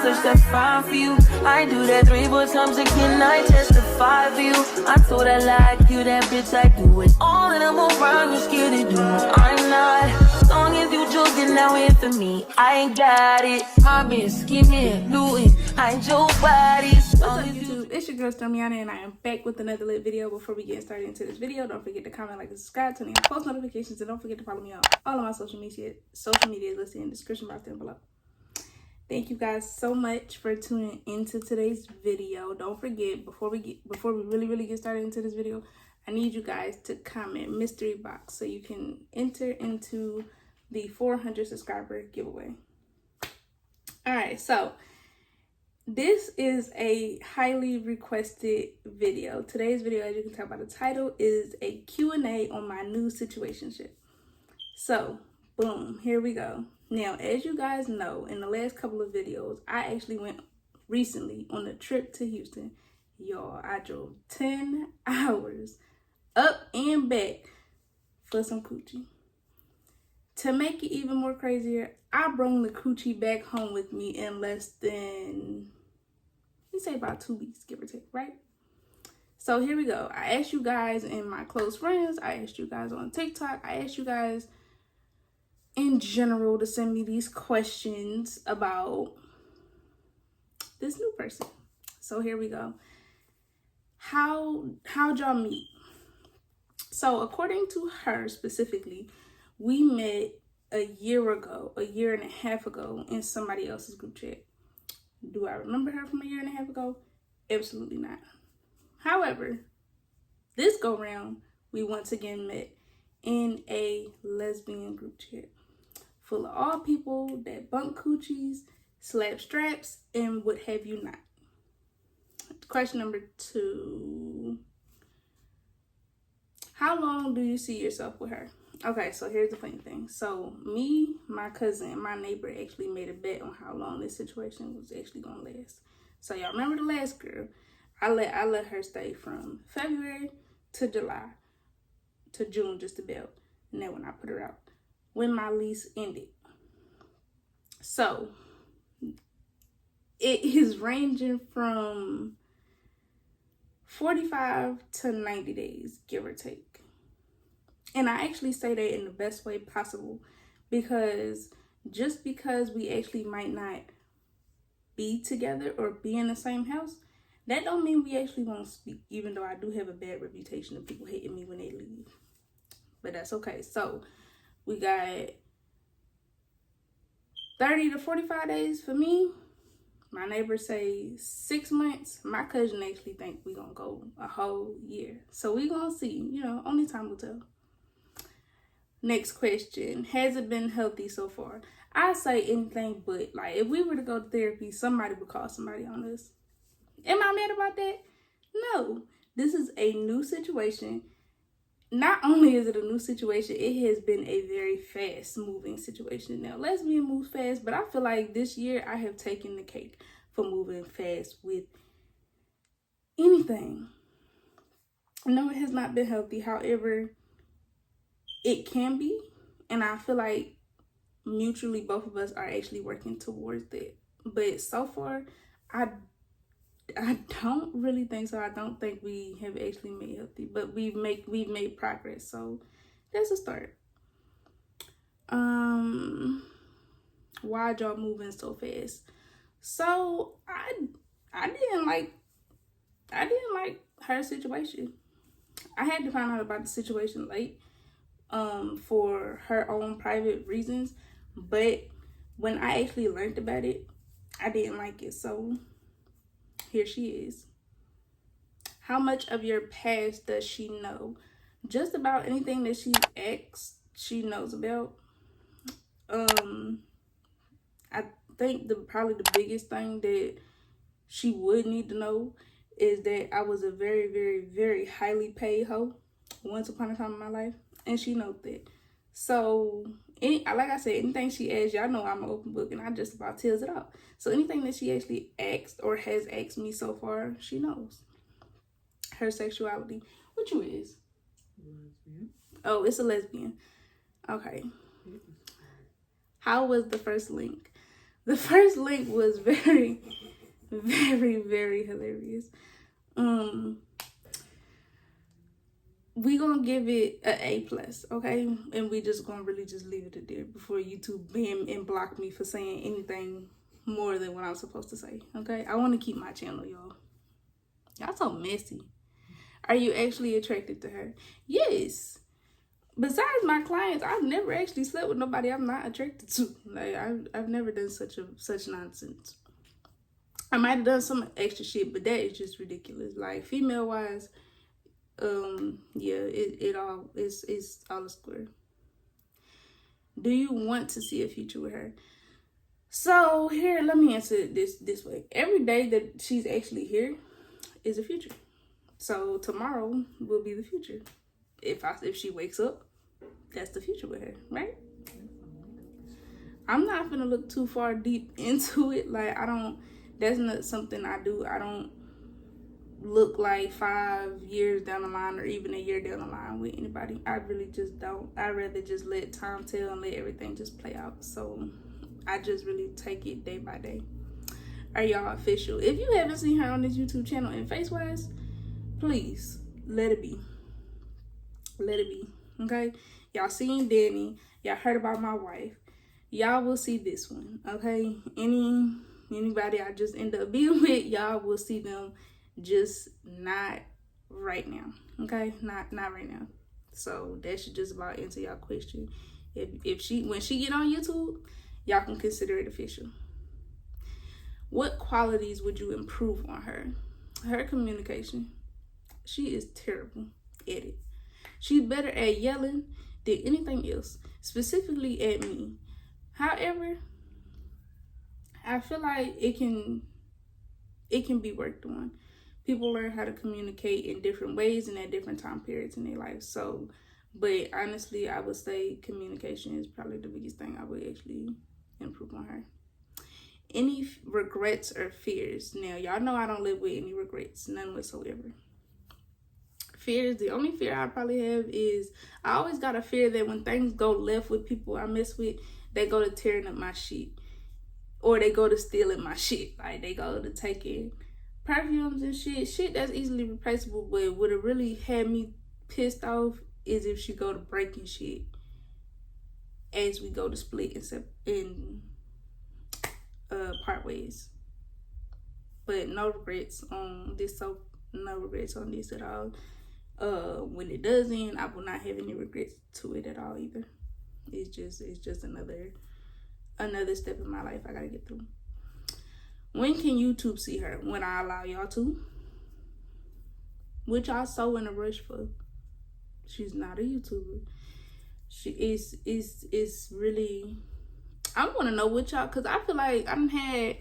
search that fine for you. I do that 3-4 times again, I testify for you. I told I like you, that bitch, I do it. All of them around you scared to do it. I'm not. As long as you joking now here for me, I ain't got it. My bitch, skimming, looting, I ain't your body. What's up, YouTube? It's your girl Stormiana, and I am back with another lit video. Before we get started into this video, don't forget to comment, like, and subscribe, turn on post notifications, and don't forget to follow me on all of my social media listed in the description box down below. Thank you guys so much for tuning into today's video. Don't forget, before we really get started into this video, I need you guys to comment mystery box so you can enter into the 400 subscriber giveaway. All right, so this is a highly requested video. Today's video, as you can tell by the title, is a Q&A on my new situationship. So, boom, here we go. Now, as you guys know, in the last couple of videos, I actually went recently on a trip to Houston. Y'all, I drove 10 hours up and back for some coochie. To make it even more crazier, I brought the coochie back home with me in less than, we say about 2 weeks, give or take, right? So here we go. I asked you guys and my close friends, I asked you guys on TikTok, I asked you guys in general to send me these questions about this new person. So here we go. How'd y'all meet? So according to her specifically, we met a year and a half ago in somebody else's group chat. Do I remember her from a year and a half ago? Absolutely not. However, this go round, we once again met in a lesbian group chat full of all people that bump coochies, slap straps, and what have you not. Question number 2. How long do you see yourself with her? Okay, so here's the funny thing. So me, my cousin, and my neighbor actually made a bet on how long this situation was actually gonna last. So y'all remember the last girl? I let her stay from February to July to June, just about. And then when I put her out, when my lease ended. So it is ranging from 45 to 90 days, give or take. And I actually say that in the best way possible, because just because we actually might not be together or be in the same house, that don't mean we actually won't speak, even though I do have a bad reputation of people hating me when they leave. But that's okay. So we got 30 to 45 days for me. My neighbors say 6 months. My cousin actually think we gonna go a whole year. So we gonna see, only time will tell. Next question. Has it been healthy so far? I say anything but. Like, if we were to go to therapy, somebody would call somebody on us. Am I mad about that? No. This is a new situation. Not only is it a new situation, it has been a very fast moving situation. Now, lesbian moves fast, but I feel like this year I have taken the cake for moving fast with anything. No, it has not been healthy. However, it can be, and I feel like mutually both of us are actually working towards that. But so far, I don't really think so. I don't think we have actually made healthy, but we've made progress. So that's a start. Why y'all moving so fast? So I didn't like her situation. I had to find out about the situation late, for her own private reasons. But when I actually learned about it, I didn't like it. So here she is. How much of your past does she know? Just about anything that she asks, she knows about. I think probably the biggest thing that she would need to know is that I was a very, very, very highly paid hoe once upon a time in my life, and she knows that. So, like I said, anything she asks, y'all know I'm an open book, and I just about tells it out. So anything that she actually asked or has asked me so far, she knows. Her sexuality. What you is? Lesbian. Oh, it's a lesbian. Okay. How was the first link? The first link was very, very, very hilarious. We gonna give it an A+, okay? And we just gonna really just leave it there before YouTube ban and block me for saying anything more than what I'm supposed to say, okay? I want to keep my channel, y'all. Y'all so messy. Are you actually attracted to her? Yes. Besides my clients, I've never actually slept with nobody I'm not attracted to. Like, I've never done such nonsense. I might have done some extra shit, but that is just ridiculous. Like, female wise, yeah, it all is all a square. Do you want to see a future with her? So here, let me answer it this way. Every day that she's actually here is a future. So tomorrow will be the future. If she wakes up, that's the future with her, right? I'm not gonna look too far deep into it. Like, that's not something I do. I don't look like 5 years down the line or even a year down the line with anybody. I really just don't. I'd rather just let time tell and let everything just play out. So I just really take it day by day. Are y'all official? If you haven't seen her on this YouTube channel and face-wise, please let it be. Let it be, okay? Y'all seen Danny. Y'all heard about my wife. Y'all will see this one, okay? Anybody I just end up being with, y'all will see them, just not right now, okay? Not right now. So that should just about answer y'all question. When she get on YouTube, y'all can consider it official. What qualities would you improve on her? Her communication. She is terrible at it. She's better at yelling than anything else, specifically at me. However, I feel like it can be worked on. People learn how to communicate in different ways and at different time periods in their life. So, but honestly, I would say communication is probably the biggest thing I would actually improve on her. Any regrets or fears? Now, y'all know I don't live with any regrets, none whatsoever. Fears, the only fear I probably have is I always got a fear that when things go left with people I mess with, they go to tearing up my shit. Or they go to stealing my shit. Like, they go to taking perfumes and shit that's easily replaceable. But what it really had me pissed off is if she go to breaking shit as we go to split and part ways. But no regrets on this, so no regrets on this at all. When it does end, I will not have any regrets to it at all either. It's just another step in my life I gotta get through. When can YouTube see her? When I allow y'all to. Which y'all so in a rush for. She's not a YouTuber. She is really. I want to know what y'all, because I feel like I done had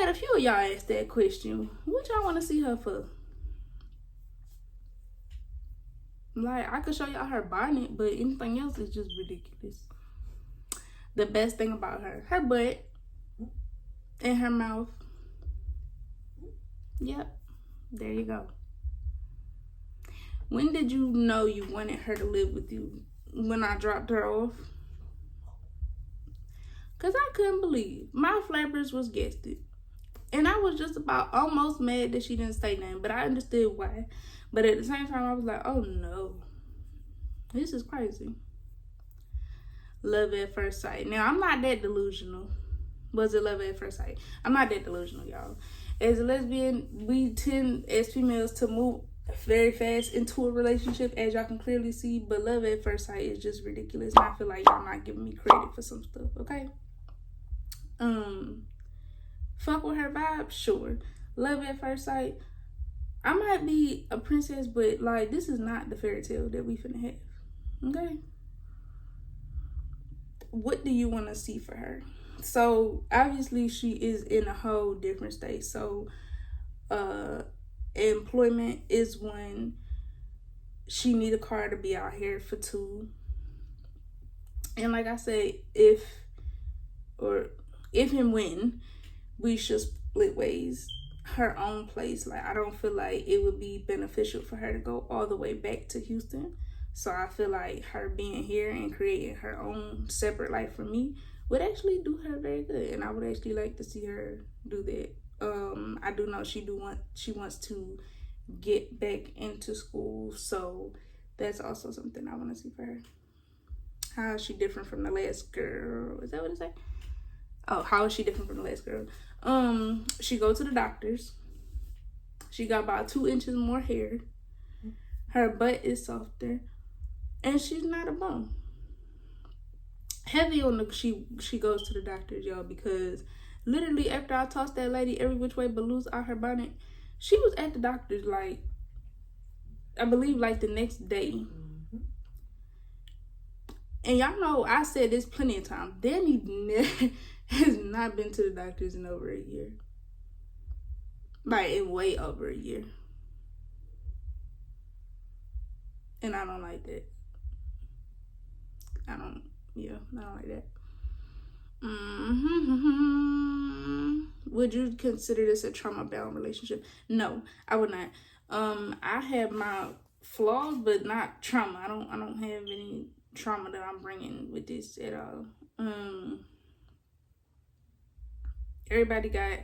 a few of y'all ask that question. What y'all want to see her for? Like, I could show y'all her bonnet, but anything else is just ridiculous. The best thing about her butt and her mouth. Yep, there you go. When did you know you wanted her to live with you? When I dropped her off? Because I couldn't believe my flappers was guested. And I was just about almost mad that she didn't say nothing, but I understood why. But at the same time, I was like, oh no, this is crazy. Love at first sight. Now, I'm not that delusional. Was it love at first sight? I'm not that delusional, y'all. As a lesbian, we tend, as females, to move very fast into a relationship, as y'all can clearly see. But love at first sight is just ridiculous. And I feel like y'all not giving me credit for some stuff, okay? Fuck with her vibe? Sure. Love at first sight? I might be a princess, but like, this is not the fairy tale that we finna have, okay? What do you want to see for her? So obviously she is in a whole different state. So employment is one. She need a car to be out here for 2. And like I said, if and when we should split ways, her own place, like, I don't feel like it would be beneficial for her to go all the way back to Houston. So I feel like her being here and creating her own separate life from me would actually do her very good, and I would actually like to see her do that. I do know she wants to get back into school, so that's also something I want to see for her. How is she different from the last girl? Is that what it say? Oh, how is she different from the last girl? She go to the doctors. She got about 2 inches more hair. Her butt is softer, and she's not a bum. Heavy on the she goes to the doctors, y'all, because literally after I tossed that lady every which way but loose out her bonnet, she was at the doctor's like, I believe like the next day. And y'all know I said this plenty of times. Danny has not been to the doctors in over a year. Like in way over a year. And I don't like that. I don't like that. Would you consider this a trauma-bound relationship? No, I would not. I have my flaws, but not trauma. I don't have any trauma that I'm bringing with this at all. Everybody got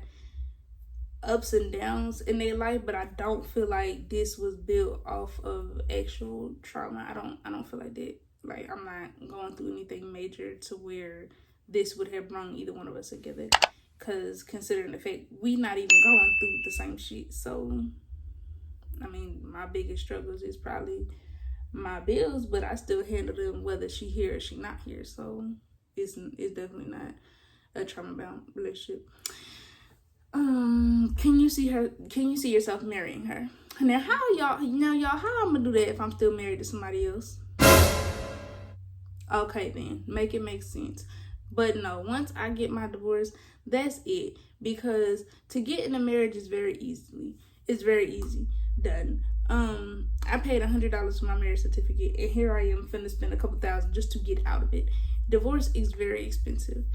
ups and downs in their life, but I don't feel like this was built off of actual trauma. I don't feel like that. Like, I'm not going through anything major to where this would have brought either one of us together. Because considering the fact we not even going through the same shit. So, I mean, my biggest struggles is probably my bills, but I still handle them whether she here or she not here. So, it's definitely not a trauma-bound relationship. Can you see yourself marrying her? Now, how I'm gonna do that if I'm still married to somebody else? Okay, then make it make sense. But no, once I get my divorce, that's it. Because to get in a marriage is very easy done. I paid $100 for my marriage certificate, and here I am finna spend a couple $1,000 just to get out of it. Divorce is very expensive.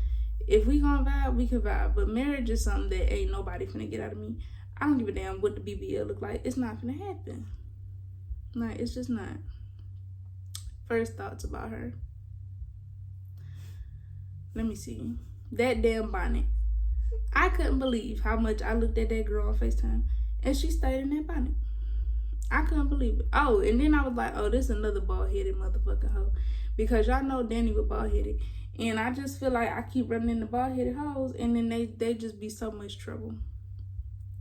If we gonna vibe, we can vibe. But marriage is something that ain't nobody finna get out of me. I don't give a damn what the BBL look like. It's not finna happen. Like, it's just not. First thoughts about her. Let me see. That damn bonnet. I couldn't believe how much I looked at that girl on FaceTime, and she stayed in that bonnet. I couldn't believe it. Oh, and then I was like, oh, this is another bald-headed motherfucking hoe. Because y'all know Danny was bald-headed. And I just feel like I keep running into bald-headed hoes, and then they just be so much trouble.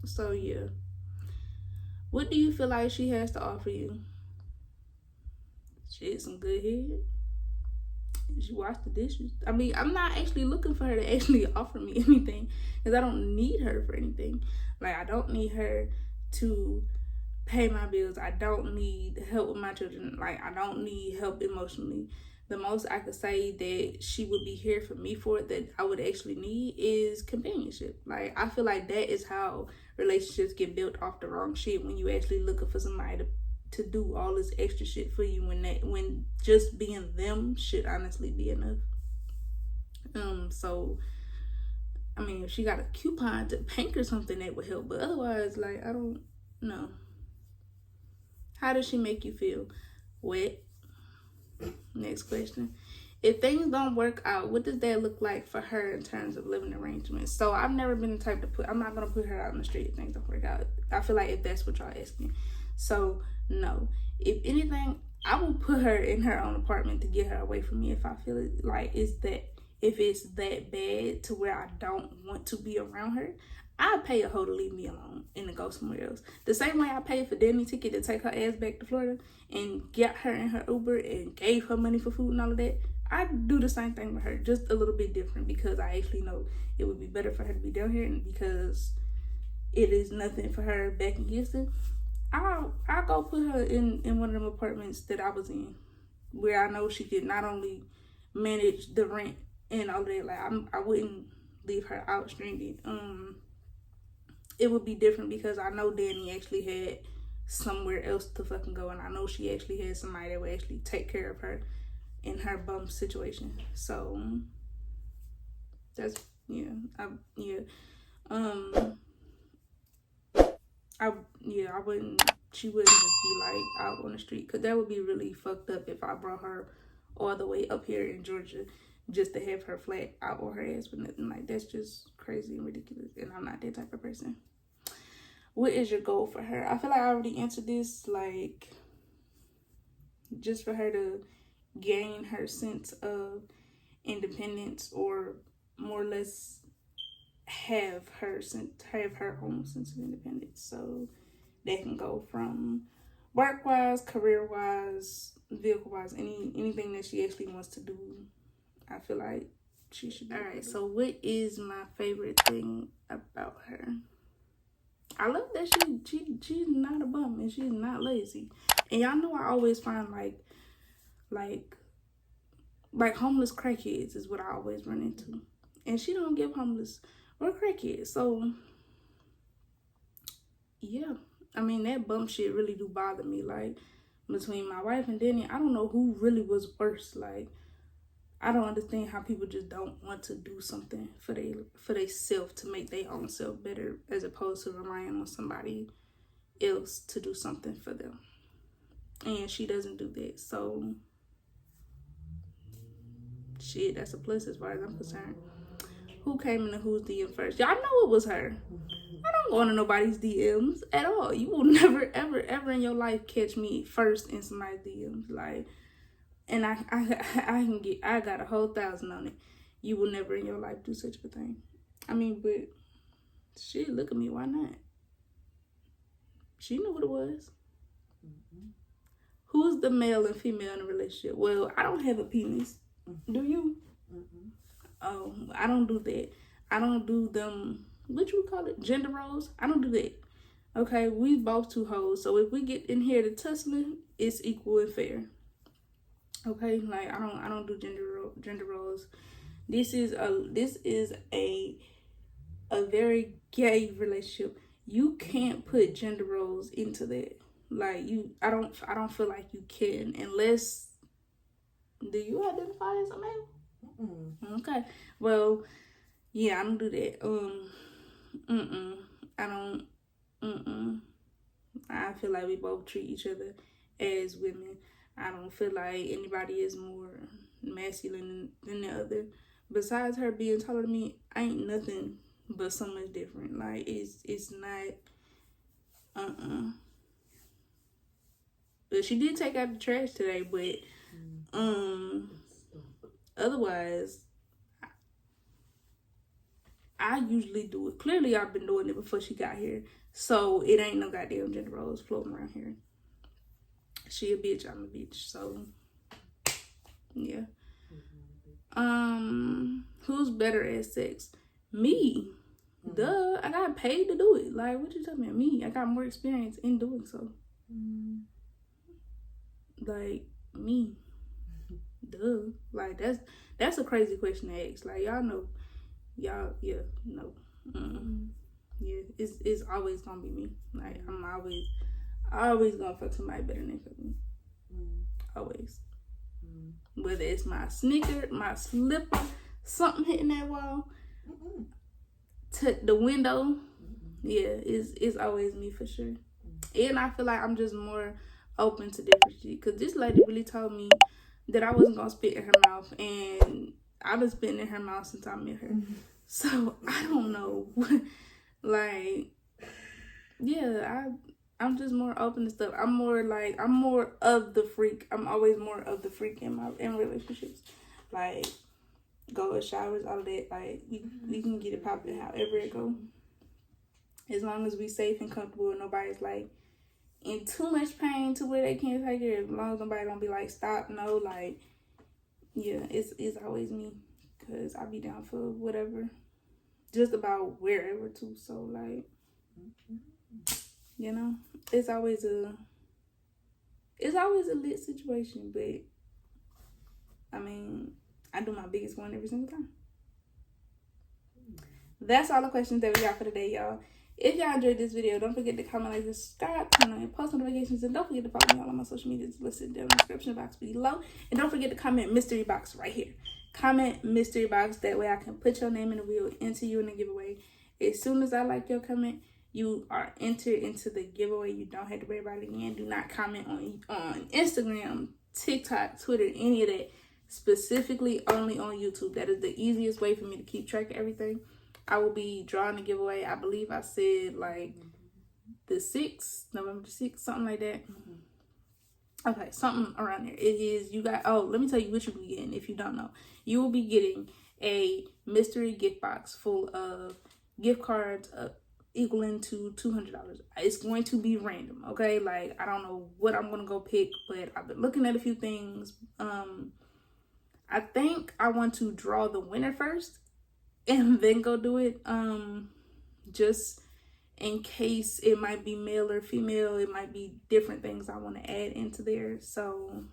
So, yeah. What do you feel like she has to offer you? She had some good head. She washed the dishes. I mean, I'm not actually looking for her to actually offer me anything, because I don't need her for anything. Like, I don't need her to pay my bills. I don't need help with my children. Like, I don't need help emotionally. The most I could say that she would be here for me for, that I would actually need, is companionship. Like, I feel like that is how relationships get built off the wrong shit, when you actually looking for somebody to do all this extra shit for you, when just being them should honestly be enough. So, I mean, if she got a coupon to Pink or something, that would help. But otherwise, like, I don't know. How does she make you feel? Wet. Next question. If things don't work out, what does that look like for her in terms of living arrangements? So I've never been the type to I'm not going to put her out in the street if things don't work out. I feel like if that's what y'all asking. So, no. If anything, I will put her in her own apartment to get her away from me if I feel it like if it's that bad to where I don't want to be around her. I pay a hoe to leave me alone and to go somewhere else. The same way I paid for Danny's ticket to take her ass back to Florida and get her in her Uber and gave her money for food and all of that. I do the same thing with her, just a little bit different, because I actually know it would be better for her to be down here, and because it is nothing for her back in Houston. I'll go put her in one of them apartments that I was in, where I know she could not only manage the rent and all that. Like, I wouldn't leave her out stranded. It would be different because I know Danny actually had somewhere else to fucking go, and I know she actually had somebody that would actually take care of her in her bum situation. So that's she wouldn't just be like out on the street, because that would be really fucked up if I brought her all the way up here in Georgia just to have her flat out or her ass with nothing. Like, that's just crazy and ridiculous. And I'm not that type of person. What is your goal for her? I feel like I already answered this. Like, just for her to gain her sense of independence, or more or less have her own sense of independence. So that can go from work-wise, career-wise, vehicle-wise, anything that she actually wants to do. I feel like she should do. All right, so what is my favorite thing about her? I love that she's not a bum and she's not lazy. And y'all know I always find like homeless crackheads is what I always run into. And she don't give homeless or crackheads. So yeah. I mean, that bum shit really do bother me. Like, between my wife and Danny, I don't know who really was worse. Like, I don't understand how people just don't want to do something for they self to make their own self better, as opposed to relying on somebody else to do something for them. And she doesn't do that. So shit, that's a plus as far as I'm concerned. Who came into whose DM first? Y'all know it was her. I don't go into nobody's DMs at all. You will never, ever, ever in your life catch me first in somebody's DMs. Like, and I got a whole 1,000 on it. You will never in your life do such a thing. I mean, but shit, look at me. Why not? She knew what it was. Mm-hmm. Who's the male and female in a relationship? Well, I don't have a penis. Mm-hmm. Do you? Mm-hmm. Oh, I don't do that. I don't do them, what you call it, gender roles? I don't do that. Okay, we both two hoes. So if we get in here to tussling, it's equal and fair. Okay, like I don't do gender roles. This is a very gay relationship. You can't put gender roles into that. Like, I don't feel like you can, unless, do you identify as a male? Mm-mm. Okay, well, yeah, I don't do that. I feel like we both treat each other as women. I don't feel like anybody is more masculine than the other. Besides her being taller than me, I ain't nothing but so much different. Like, it's not, But she did take out the trash today, but, otherwise, I usually do it. Clearly, I've been doing it before she got here. So, it ain't no goddamn gender roles floating around here. She a bitch, I'm a bitch. So, yeah. Who's better at sex? Me. Mm-hmm. Duh. I got paid to do it. Like, what you talking about? Me. I got more experience in doing so. Mm-hmm. Like, me. Duh. Like, that's a crazy question to ask. Like, y'all know. Y'all, yeah, no. Mm-hmm. Yeah, it's always gonna be me. Like, I'm always gonna fuck somebody better than fuck me. Always. Whether it's my sneaker, my slipper, something hitting that wall, to the window, yeah, it's always me for sure. And I feel like I'm just more open to different shit. Because this lady really told me that I wasn't gonna spit in her mouth, and I've been spitting in her mouth since I met her. So I don't know. Like, yeah, I'm just more open to stuff. I'm more of the freak. I'm always more of the freak in relationships. Like, go with showers, all of that. Like, we can get it popping however it go. As long as we safe and comfortable and nobody's like in too much pain to where they can't take it. As long as nobody don't be like, stop, no, like, yeah, it's always me. Cause I be down for whatever. Just about wherever too. So like, you know, it's always a lit situation, but I mean, I do my biggest one every single time. That's all the questions that we got for today, y'all. If y'all enjoyed this video, don't forget to comment, like, subscribe, turn on your post notifications, and don't forget to follow me all on my social medias listed down in the description box below. And don't forget to comment mystery box right here. Comment mystery box, that way I can put your name in the wheel, enter you in the giveaway. As soon as I like your comment, you are entered into the giveaway. You don't have to worry about it again. Do not comment on Instagram, TikTok, Twitter, any of that. specifically only on YouTube. That is the easiest way for me to keep track of everything. I will be drawing a giveaway. I believe I said like the 6th, November 6th, something like that. Okay, something around there. It is, you got, oh, let me tell you what you'll be getting if you don't know. You will be getting a mystery gift box full of gift cards equaling to $200. It's going to be random, okay? Like, I don't know what I'm going to go pick, but I've been looking at a few things. I think I want to draw the winner first and then go do it. Just in case it might be male or female, it might be different things I want to add into there. So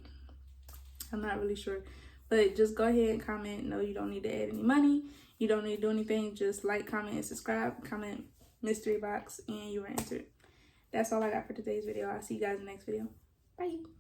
I'm not really sure, but just go ahead and comment. No, you don't need to add any money. You don't need to do anything. Just like, comment, and subscribe. Comment mystery box and you were answered. That's all I got for today's video. I'll see you guys in the next video. Bye.